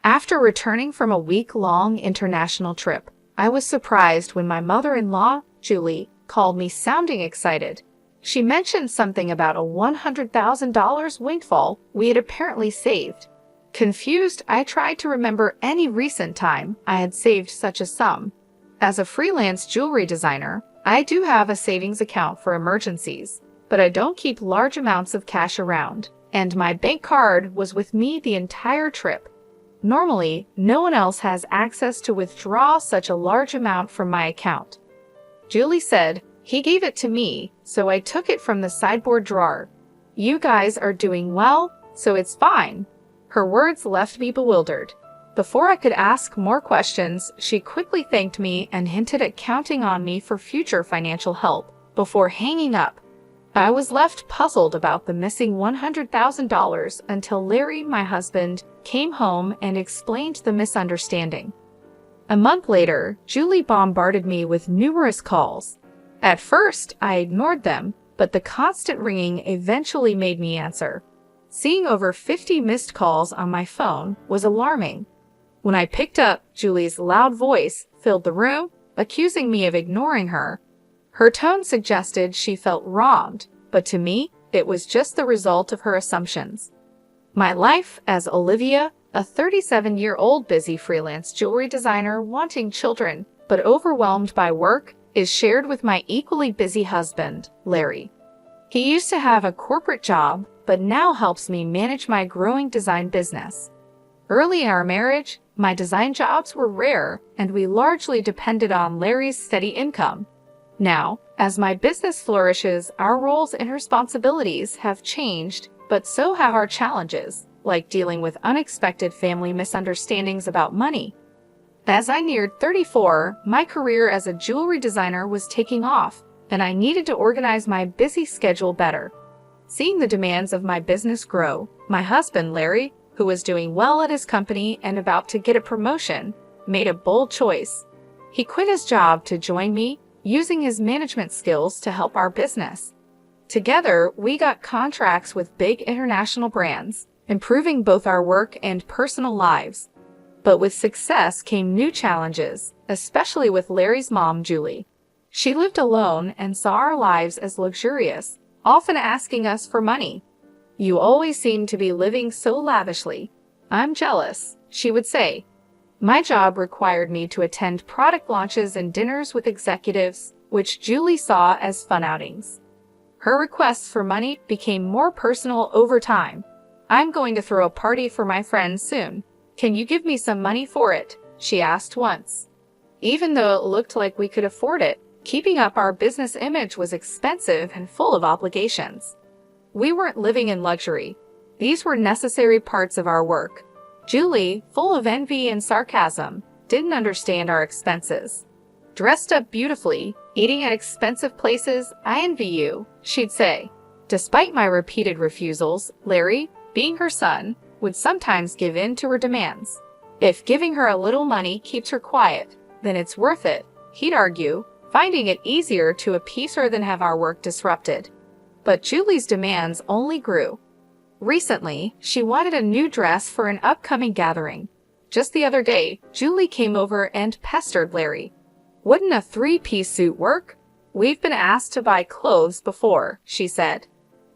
After returning from a week-long international trip, I was surprised when my mother-in-law, Julie, called me sounding excited. She mentioned something about a $100,000 windfall we had apparently saved. Confused, I tried to remember any recent time I had saved such a sum. As a freelance jewelry designer, I do have a savings account for emergencies, but I don't keep large amounts of cash around, and my bank card was with me the entire trip. Normally, no one else has access to withdraw such a large amount from my account. Julie said, "He gave it to me, so I took it from the sideboard drawer. You guys are doing well, so it's fine." Her words left me bewildered. Before I could ask more questions, she quickly thanked me and hinted at counting on me for future financial help, before hanging up. I was left puzzled about the missing $100,000 until Larry, my husband, came home and explained the misunderstanding. A month later, Julie bombarded me with numerous calls. At first, I ignored them, but the constant ringing eventually made me answer. Seeing over 50 missed calls on my phone was alarming. When I picked up, Julie's loud voice filled the room, accusing me of ignoring her. Her tone suggested she felt wronged, but to me, it was just the result of her assumptions. My life as Olivia, a 37-year-old busy freelance jewelry designer wanting children, but overwhelmed by work, is shared with my equally busy husband, Larry. He used to have a corporate job, but now helps me manage my growing design business. Early in our marriage, my design jobs were rare, and we largely depended on Larry's steady income. Now, as my business flourishes, our roles and responsibilities have changed, but so have our challenges, like dealing with unexpected family misunderstandings about money. As I neared 34, my career as a jewelry designer was taking off, and I needed to organize my busy schedule better. Seeing the demands of my business grow, my husband, Larry, who was doing well at his company and about to get a promotion, made a bold choice. He quit his job to join me, using his management skills to help our business. Together, we got contracts with big international brands, improving both our work and personal lives. But with success came new challenges, especially with Larry's mom, Julie. She lived alone and saw our lives as luxurious, often asking us for money. "You always seem to be living so lavishly. I'm jealous," she would say. My job required me to attend product launches and dinners with executives, which Julie saw as fun outings. Her requests for money became more personal over time. "I'm going to throw a party for my friends soon. Can you give me some money for it?" she asked once. Even though it looked like we could afford it, keeping up our business image was expensive and full of obligations. We weren't living in luxury. These were necessary parts of our work. Julie, full of envy and sarcasm, didn't understand our expenses. "Dressed up beautifully, eating at expensive places, I envy you," she'd say. Despite my repeated refusals, Larry, being her son, would sometimes give in to her demands. If giving her a little money keeps her quiet, then it's worth it, he'd argue, finding it easier to appease her than have our work disrupted. But Julie's demands only grew. Recently, she wanted a new dress for an upcoming gathering. Just the other day, Julie came over and pestered Larry. "Wouldn't a three-piece suit work? We've been asked to buy clothes before," she said.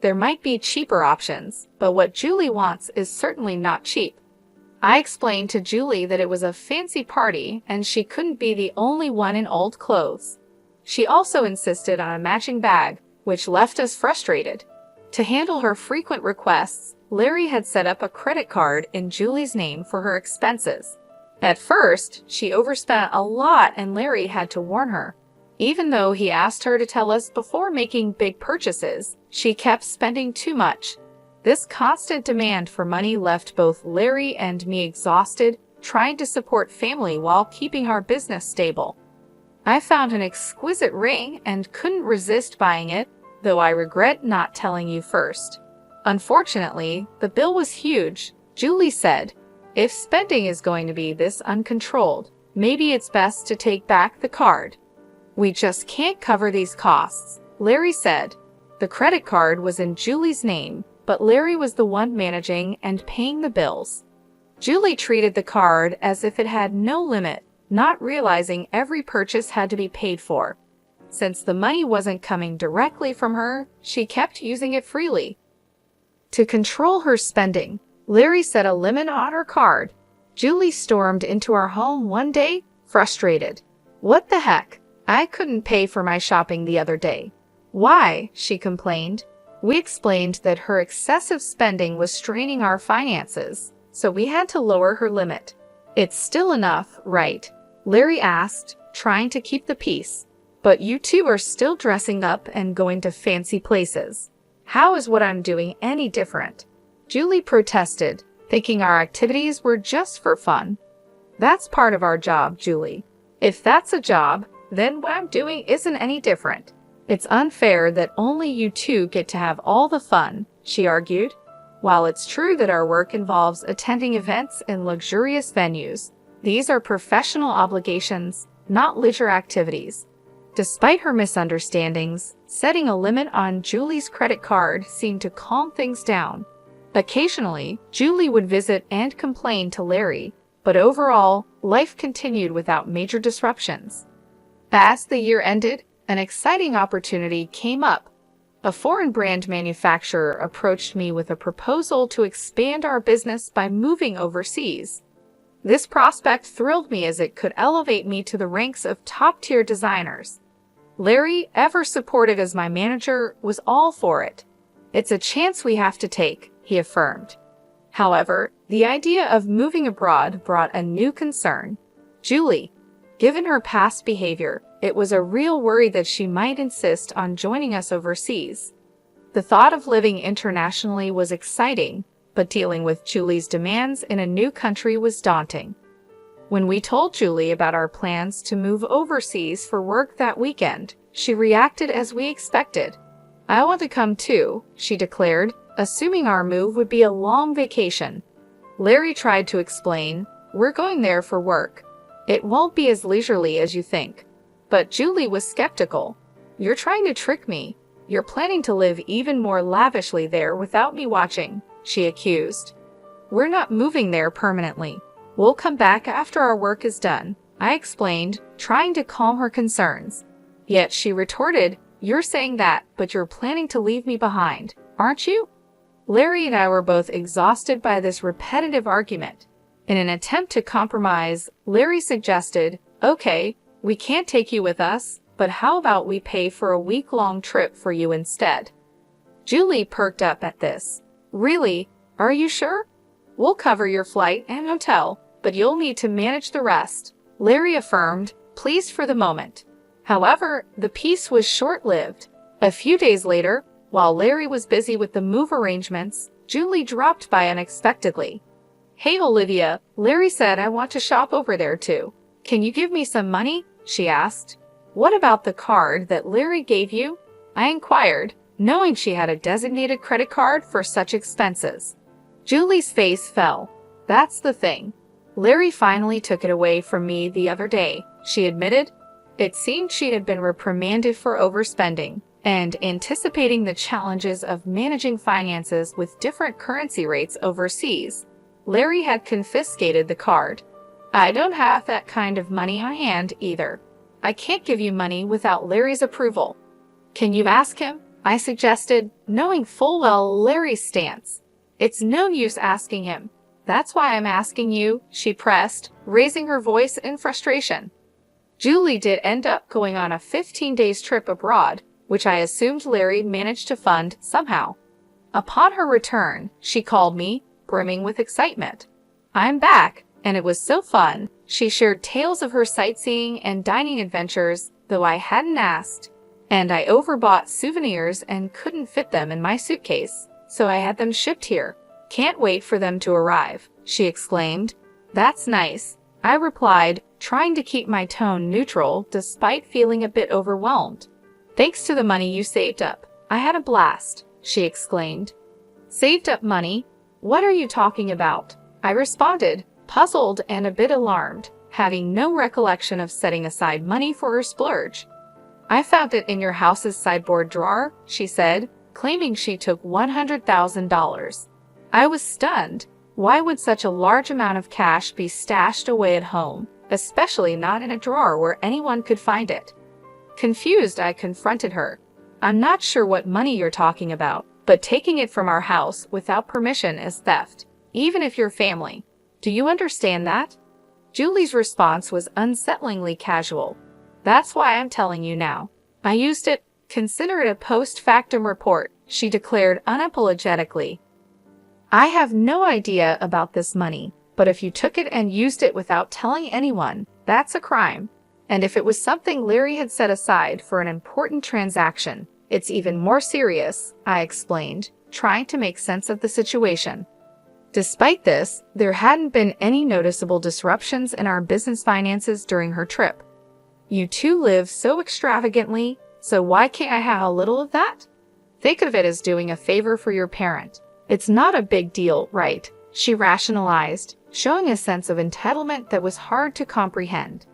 "There might be cheaper options, but what Julie wants is certainly not cheap." I explained to Julie that it was a fancy party and she couldn't be the only one in old clothes. She also insisted on a matching bag, which left us frustrated. To handle her frequent requests, Larry had set up a credit card in Julie's name for her expenses. At first, she overspent a lot and Larry had to warn her. Even though he asked her to tell us before making big purchases, she kept spending too much. This constant demand for money left both Larry and me exhausted, trying to support family while keeping our business stable. I found an exquisite ring and couldn't resist buying it, though I regret not telling you first. Unfortunately, the bill was huge. Julie said, "If spending is going to be this uncontrolled, maybe it's best to take back the card." "We just can't cover these costs," Larry said. The credit card was in Julie's name, but Larry was the one managing and paying the bills. Julie treated the card as if it had no limit, not realizing every purchase had to be paid for. Since the money wasn't coming directly from her, she kept using it freely. To control her spending, Larry set a limit on her card. Julie stormed into our home one day, frustrated. "What the heck? I couldn't pay for my shopping the other day." "Why?" she complained. We explained that her excessive spending was straining our finances, so we had to lower her limit. "It's still enough, right?" Larry asked, trying to keep the peace. "But you two are still dressing up and going to fancy places. How is what I'm doing any different?" Julie protested, thinking our activities were just for fun. "That's part of our job, Julie. If that's a job, then what I'm doing isn't any different. It's unfair that only you two get to have all the fun," she argued. While it's true that our work involves attending events in luxurious venues, these are professional obligations, not leisure activities. Despite her misunderstandings, setting a limit on Julie's credit card seemed to calm things down. Occasionally, Julie would visit and complain to Larry, but overall, life continued without major disruptions. As the year ended, an exciting opportunity came up. A foreign brand manufacturer approached me with a proposal to expand our business by moving overseas. This prospect thrilled me as it could elevate me to the ranks of top-tier designers. Larry, ever supportive as my manager, was all for it. "It's a chance we have to take," he affirmed. However, the idea of moving abroad brought a new concern. Julie. Given her past behavior, it was a real worry that she might insist on joining us overseas. The thought of living internationally was exciting, but dealing with Julie's demands in a new country was daunting. When we told Julie about our plans to move overseas for work that weekend, she reacted as we expected. "I want to come too," she declared, assuming our move would be a long vacation. Larry tried to explain, "We're going there for work. It won't be as leisurely as you think." But Julie was skeptical. "You're trying to trick me. You're planning to live even more lavishly there without me watching," she accused. "We're not moving there permanently. We'll come back after our work is done," I explained, trying to calm her concerns. Yet she retorted, "You're saying that, but you're planning to leave me behind, aren't you?" Larry and I were both exhausted by this repetitive argument. In an attempt to compromise, Larry suggested, "Okay, we can't take you with us, but how about we pay for a week-long trip for you instead?" Julie perked up at this. "Really? Are you sure? We'll cover your flight and hotel, but you'll need to manage the rest," Larry affirmed, pleased for the moment. However, the peace was short-lived. A few days later, while Larry was busy with the move arrangements, Julie dropped by unexpectedly. "Hey Olivia, Larry said I want to shop over there too. Can you give me some money?" she asked. "What about the card that Larry gave you?" I inquired, knowing she had a designated credit card for such expenses. Julie's face fell. "That's the thing. Larry finally took it away from me the other day," she admitted. It seemed she had been reprimanded for overspending, and anticipating the challenges of managing finances with different currency rates overseas, Larry had confiscated the card. "I don't have that kind of money on hand either. I can't give you money without Larry's approval." "Can you ask him?" I suggested, knowing full well Larry's stance. "It's no use asking him. That's why I'm asking you," she pressed, raising her voice in frustration. Julie did end up going on a 15-day trip abroad, which I assumed Larry managed to fund somehow. Upon her return, she called me, brimming with excitement. "I'm back, and it was so fun." She shared tales of her sightseeing and dining adventures, though I hadn't asked. "And I overbought souvenirs and couldn't fit them in my suitcase, so I had them shipped here. Can't wait for them to arrive," she exclaimed. "That's nice," I replied, trying to keep my tone neutral despite feeling a bit overwhelmed. "Thanks to the money you saved up, I had a blast," she exclaimed. "Saved up money? What are you talking about?" I responded, puzzled and a bit alarmed, having no recollection of setting aside money for her splurge. "I found it in your house's sideboard drawer," she said, claiming she took $100,000. I was stunned. Why would such a large amount of cash be stashed away at home, especially not in a drawer where anyone could find it? Confused, I confronted her. I'm not sure what money you're talking about, but taking it from our house without permission is theft, even if you're family. Do you understand that? Julie's response was unsettlingly casual. That's why I'm telling you now. I used it. Consider it a post-factum report, she declared unapologetically. I have no idea about this money, but if you took it and used it without telling anyone, that's a crime. And if it was something Larry had set aside for an important transaction, it's even more serious, I explained, trying to make sense of the situation. Despite this, there hadn't been any noticeable disruptions in our business finances during her trip. You two live so extravagantly, so why can't I have a little of that? Think of it as doing a favor for your parent. It's not a big deal, right? She rationalized, showing a sense of entitlement that was hard to comprehend.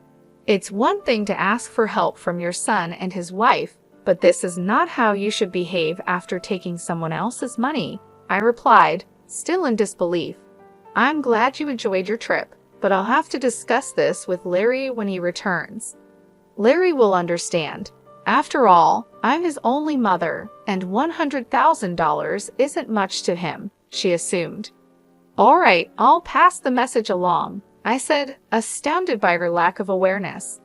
It's one thing to ask for help from your son and his wife, but this is not how you should behave after taking someone else's money, I replied, still in disbelief. I'm glad you enjoyed your trip, but I'll have to discuss this with Larry when he returns. Larry will understand. After all, I'm his only mother, and $100,000 isn't much to him, she assumed. All right, I'll pass the message along, I said, astounded by her lack of awareness.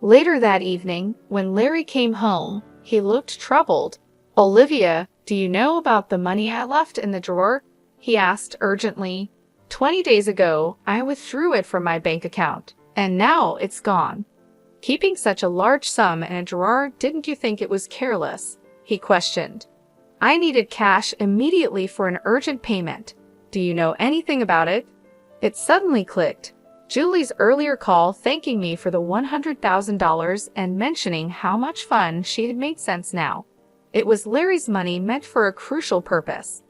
Later that evening, when Larry came home, he looked troubled. Olivia, do you know about the money I left in the drawer? He asked urgently. 20 days ago, I withdrew it from my bank account, and now it's gone. Keeping such a large sum in a drawer, didn't you think it was careless? He questioned. I needed cash immediately for an urgent payment. Do you know anything about it? It suddenly clicked. Julie's earlier call thanking me for the $100,000 and mentioning how much fun she had made sense now. It was Larry's money meant for a crucial purpose.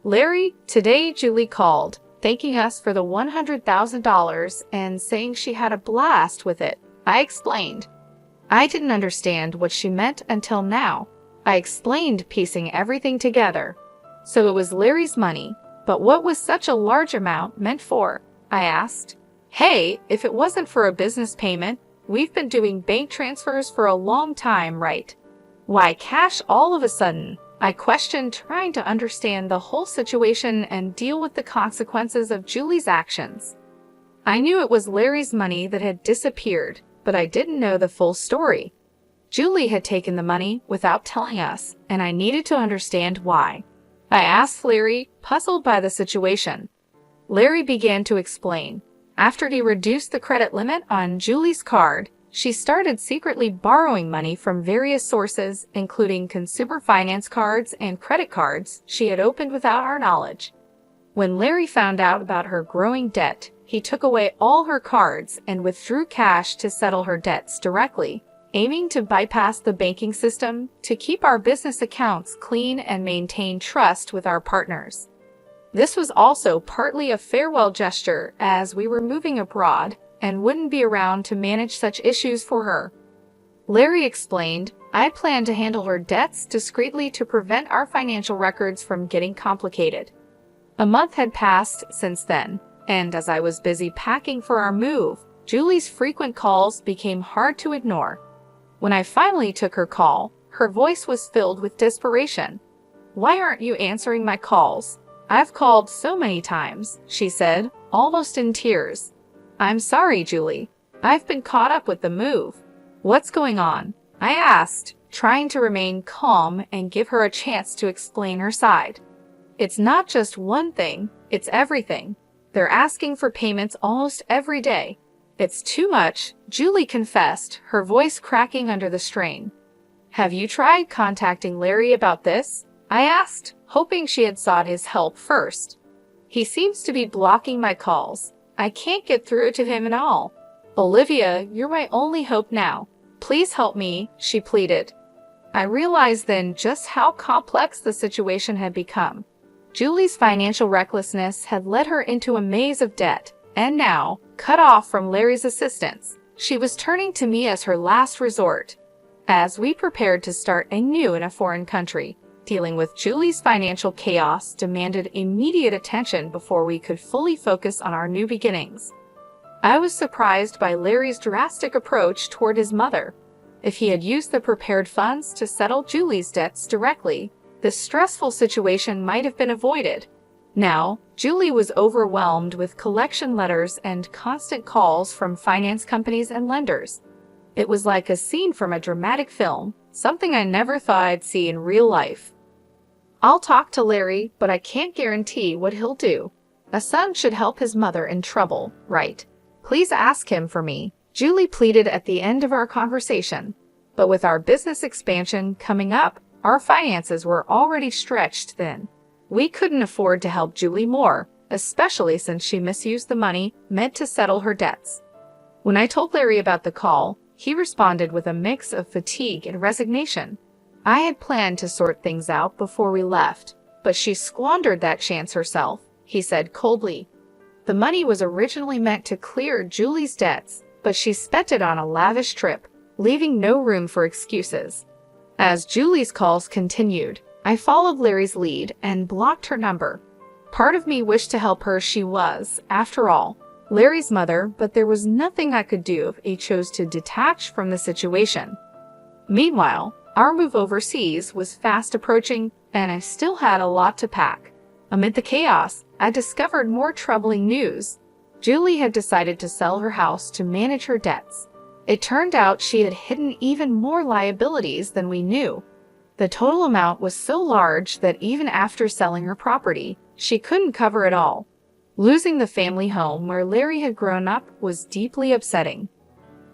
Larry, today Julie called, thanking us for the $100,000 and saying she had a blast with it, I explained. I didn't understand what she meant until now. I explained, piecing everything together. So it was Larry's money, but what was such a large amount meant for? I asked. Hey, if it wasn't for a business payment, we've been doing bank transfers for a long time, right? Why cash all of a sudden? I questioned, trying to understand the whole situation and deal with the consequences of Julie's actions. I knew it was Larry's money that had disappeared, but I didn't know the full story. Julie had taken the money without telling us, and I needed to understand why. I asked Larry, puzzled by the situation. Larry began to explain. After he reduced the credit limit on Julie's card, she started secretly borrowing money from various sources, including consumer finance cards and credit cards she had opened without our knowledge. When Larry found out about her growing debt, he took away all her cards and withdrew cash to settle her debts directly, aiming to bypass the banking system to keep our business accounts clean and maintain trust with our partners. This was also partly a farewell gesture, as we were moving abroad and wouldn't be around to manage such issues for her. Larry explained, I planned to handle her debts discreetly to prevent our financial records from getting complicated. A month had passed since then, and as I was busy packing for our move, Julie's frequent calls became hard to ignore. When I finally took her call, her voice was filled with desperation. Why aren't you answering my calls? I've called so many times, she said, almost in tears. I'm sorry, Julie. I've been caught up with the move. What's going on? I asked, trying to remain calm and give her a chance to explain her side. It's not just one thing, it's everything. They're asking for payments almost every day. It's too much, Julie confessed, her voice cracking under the strain. Have you tried contacting Larry about this? I asked, hoping she had sought his help first. He seems to be blocking my calls. I can't get through to him at all. Olivia, you're my only hope now. Please help me, she pleaded. I realized then just how complex the situation had become. Julie's financial recklessness had led her into a maze of debt, and now, cut off from Larry's assistance, she was turning to me as her last resort. As we prepared to start anew in a foreign country, Dealing with Julie's financial chaos demanded immediate attention before we could fully focus on our new beginnings. I was surprised by Larry's drastic approach toward his mother. If he had used the prepared funds to settle Julie's debts directly, this stressful situation might have been avoided. Now, Julie was overwhelmed with collection letters and constant calls from finance companies and lenders. It was like a scene from a dramatic film, something I never thought I'd see in real life. I'll talk to Larry, but I can't guarantee what he'll do. A son should help his mother in trouble, right? Please ask him for me, Julie pleaded at the end of our conversation. But with our business expansion coming up, our finances were already stretched thin. We couldn't afford to help Julie more, especially since she misused the money meant to settle her debts. When I told Larry about the call, he responded with a mix of fatigue and resignation. I had planned to sort things out before we left, but she squandered that chance herself, he said coldly. The money was originally meant to clear Julie's debts, but she spent it on a lavish trip, leaving no room for excuses. As Julie's calls continued, I followed Larry's lead and blocked her number. Part of me wished to help her. She was, after all, Larry's mother, but there was nothing I could do if he chose to detach from the situation. Meanwhile, our move overseas was fast approaching, and I still had a lot to pack. Amid the chaos, I discovered more troubling news. Julie had decided to sell her house to manage her debts. It turned out she had hidden even more liabilities than we knew. The total amount was so large that even after selling her property, she couldn't cover it all. Losing the family home where Larry had grown up was deeply upsetting.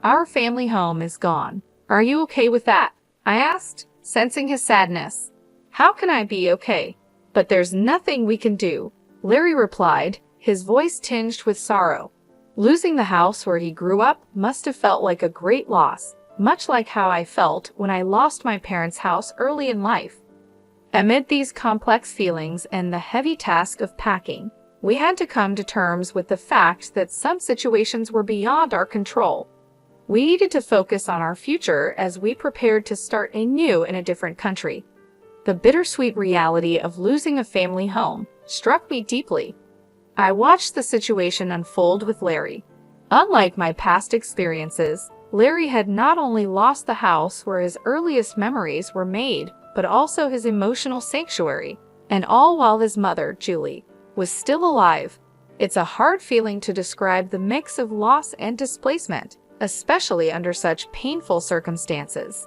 Our family home is gone. Are you okay with that? I asked, sensing his sadness. How can I be okay? But there's nothing we can do, Larry replied, his voice tinged with sorrow. Losing the house where he grew up must have felt like a great loss, much like how I felt when I lost my parents' house early in life. Amid these complex feelings and the heavy task of packing, we had to come to terms with the fact that some situations were beyond our control. We needed to focus on our future as we prepared to start anew in a different country. The bittersweet reality of losing a family home struck me deeply. I watched the situation unfold with Larry. Unlike my past experiences, Larry had not only lost the house where his earliest memories were made, but also his emotional sanctuary, and all while his mother, Julie, was still alive. It's a hard feeling to describe the mix of loss and displacement, especially under such painful circumstances.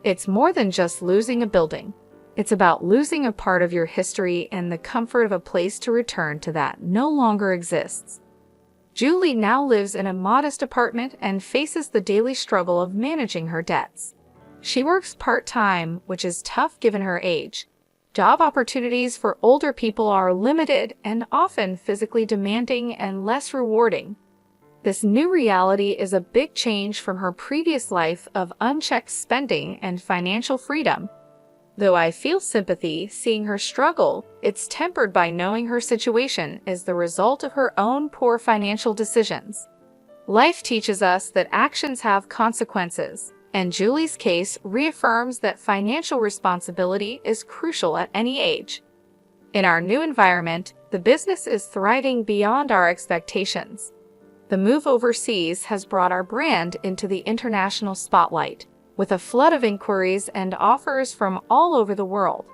It's more than just losing a building. It's about losing a part of your history and the comfort of a place to return to that no longer exists. Julie now lives in a modest apartment and faces the daily struggle of managing her debts. She works part-time, which is tough given her age. Job opportunities for older people are limited and often physically demanding and less rewarding. This new reality is a big change from her previous life of unchecked spending and financial freedom. Though I feel sympathy seeing her struggle, it's tempered by knowing her situation is the result of her own poor financial decisions. Life teaches us that actions have consequences, and Julie's case reaffirms that financial responsibility is crucial at any age. In our new environment, the business is thriving beyond our expectations. The move overseas has brought our brand into the international spotlight, with a flood of inquiries and offers from all over the world.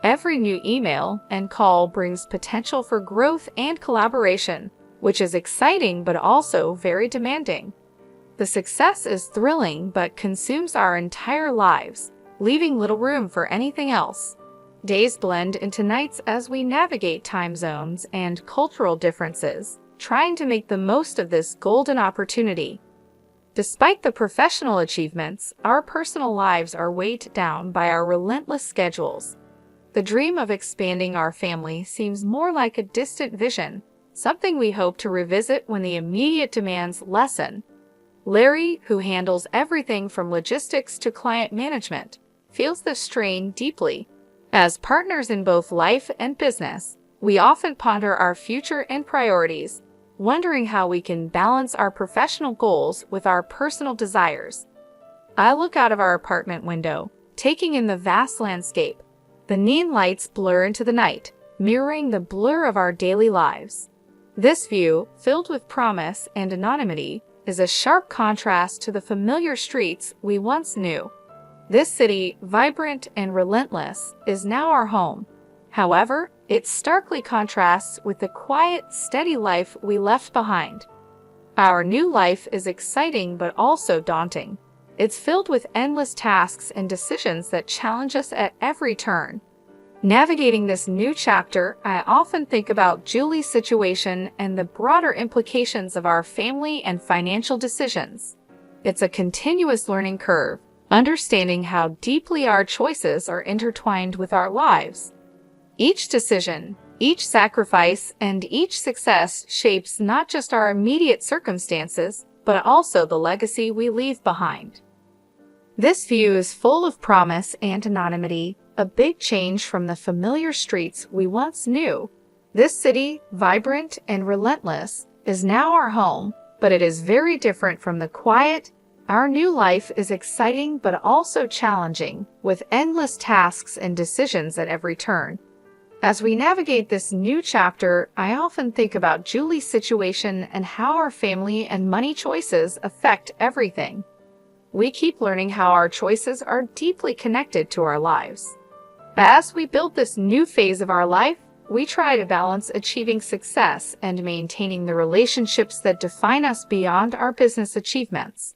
Every new email and call brings potential for growth and collaboration, which is exciting but also very demanding. The success is thrilling but consumes our entire lives, leaving little room for anything else. Days blend into nights as we navigate time zones and cultural differences, trying to make the most of this golden opportunity. Despite the professional achievements, our personal lives are weighed down by our relentless schedules. The dream of expanding our family seems more like a distant vision, something we hope to revisit when the immediate demands lessen. Larry, who handles everything from logistics to client management, feels the strain deeply. As partners in both life and business, we often ponder our future and priorities, wondering how we can balance our professional goals with our personal desires. I look out of our apartment window, taking in the vast landscape. The neon lights blur into the night, mirroring the blur of our daily lives. This view, filled with promise and anonymity, is a sharp contrast to the familiar streets we once knew. This city, vibrant and relentless, is now our home. However, it starkly contrasts with the quiet, steady life we left behind. Our new life is exciting but also daunting. It's filled with endless tasks and decisions that challenge us at every turn. Navigating this new chapter, I often think about Julie's situation and the broader implications of our family and financial decisions. It's a continuous learning curve, understanding how deeply our choices are intertwined with our lives. Each decision, each sacrifice, and each success shapes not just our immediate circumstances, but also the legacy we leave behind. This view is full of promise and anonymity, a big change from the familiar streets we once knew. This city, vibrant and relentless, is now our home, but it is very different from the quiet. Our new life is exciting but also challenging, with endless tasks and decisions at every turn. As we navigate this new chapter, I often think about Julie's situation and how our family and money choices affect everything. We keep learning how our choices are deeply connected to our lives. As we build this new phase of our life, we try to balance achieving success and maintaining the relationships that define us beyond our business achievements.